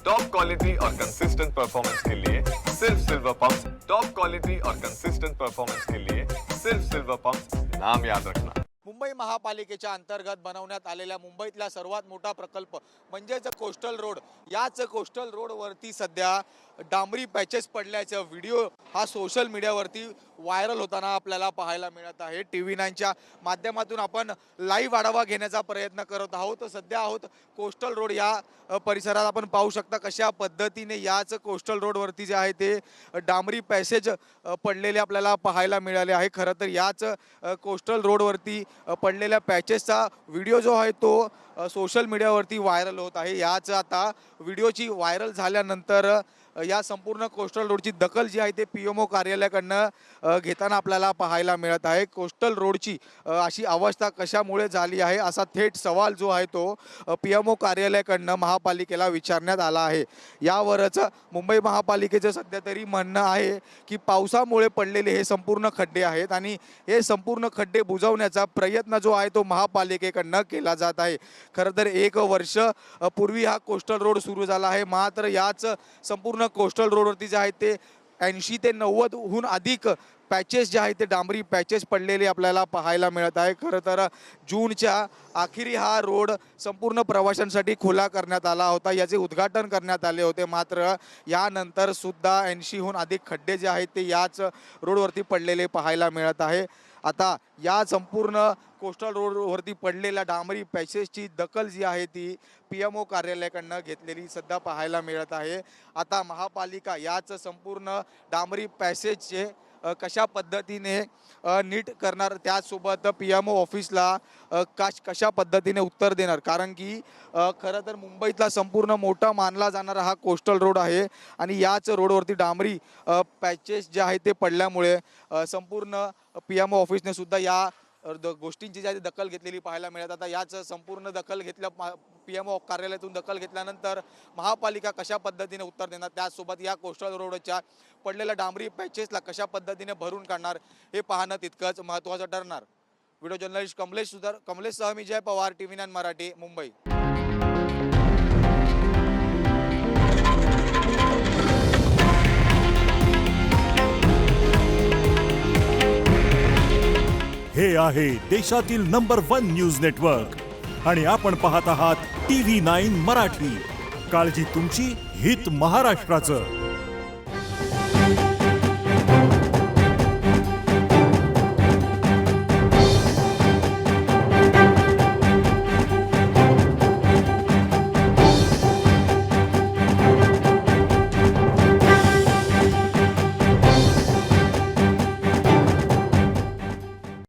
Top quality और consistent performance के लिए सिर्फ सिल्वर पंप। टॉप क्वालिटी और कंसिस्टेंट परफॉर्मेंस के लिए सिर्फ सिल्वर पंप, नाम याद रखना। मुंबई महापालिकेच्या अंतर्गत बनवण्यात आलेल्या मुंबईतला सर्वात मोठा प्रकल्प म्हणजेच कोस्टल रोड। याच कोस्टल रोडवरती सध्या डांबरी पॅचेस पडल्याचा व्हिडिओ हा सोशल मीडियावरती व्हायरल होताना आपल्याला पाहायला मिळत आहे। TV9च्या माध्यमातून आपण लाईव्ह आढावा घेण्याचा प्रयत्न करत आहोत। सध्या आहोत कोस्टल रोड या परिसरात। आपण पाहू शकता कशा पद्धतीने याच कोस्टल रोडवरती जे आहे ते डांबरी पॅसेज पडलेले आपल्याला पाहायला मिळाले आहे। खरं तर याच कोस्टल रोडवरती पडलेल्या पॅचेसचा व्हिडिओ जो आहे तो सोशल मीडियावरती व्हायरल होत आहे। याच आता व्हिडिओची व्हायरल झाल्यानंतर या संपूर्ण कोस्टल रोडची दखल जी आहे ते PMO कार्यालयाकडनं घेताना आपल्याला पाहायला मिळत आहे। कोस्टल रोडची अशी अवस्था कशामुळे झाली आहे असा थेट सवाल जो आहे तो PMO कार्यालयाकडनं महापालिकेला विचारण्यात आला आहे। यावरच मुंबई महापालिकेचं सध्या तरी म्हणणं आहे की पावसामुळे पडलेले हे संपूर्ण खड्डे आहेत आणि हे संपूर्ण खड्डे बुजवण्याचा प्रयत्न जो आहे तो महापालिकेकडनं केला जात आहे। खरं तर 1 वर्ष पूर्वी हा कोस्टल रोड सुरू झाला आहे, मात्र याच संपूर्ण कोस्टल रोडवरती जे आहे ते 80 ते 90हून अधिक पॅचेस जे आहे ते डांबरी पॅचेस पडलेले आपल्याला पाहायला मिळत आहे। खरं तर जूनच्या अखेरी हा रोड संपूर्ण प्रवाशांसाठी खुला करण्यात आला होता, याचे उद्घाटन करण्यात आले होते, मात्र यानंतर सुद्धा 80हून अधिक खड्डे जे आहेत ते याच रोडवरती पडलेले पाहायला मिळत आहे। आता या संपूर्ण कोस्टल रोडवरती पडलेल्या डांबरी पॅचेसची दखल जी आहे ती PMO कार्यालयाकडनं घेतलेली सध्या पाहायला मिळत आहे। आता महापालिका याच संपूर्ण डांबरी पॅसेजचे कशा पद्धतीने नीट करणार, त्याचसोबत PMO ऑफिसला कशा पद्धतीने उत्तर देणार, कारण की खरं तर मुंबईतला संपूर्ण मोठा मानला जाणारा हा कोस्टल रोड आहे आणि याच रोडवरती डांबरी पॅचेस जे आहे ते पडल्यामुळे संपूर्ण PMO ऑफिसने सुद्धा या गोष्टींची जी दखल घेतलेली पाहायला मिळत। आता याच संपूर्ण दखल घेतल्या PMO कार्यालयातून दखल घेतल्यानंतर महापालिका कशा पद्धतीने उत्तर देणार, त्याचसोबत या कोस्टल रोडच्या पडलेल्या डांबरी पॅचेसला कशा पद्धतीने भरून काढणार हे पाहणं तितकंच महत्त्वाचं ठरणार। व्हिडिओ जर्नलिस्ट कमलेश सह मी जय पवार, TV9 मराठी, मुंबई। हे आहे देशातील नंबर 1 न्यूज नेटवर्क आणि आपण पाहत आहात TV9 मराठी। काळजी तुमची, हित महाराष्ट्राचं।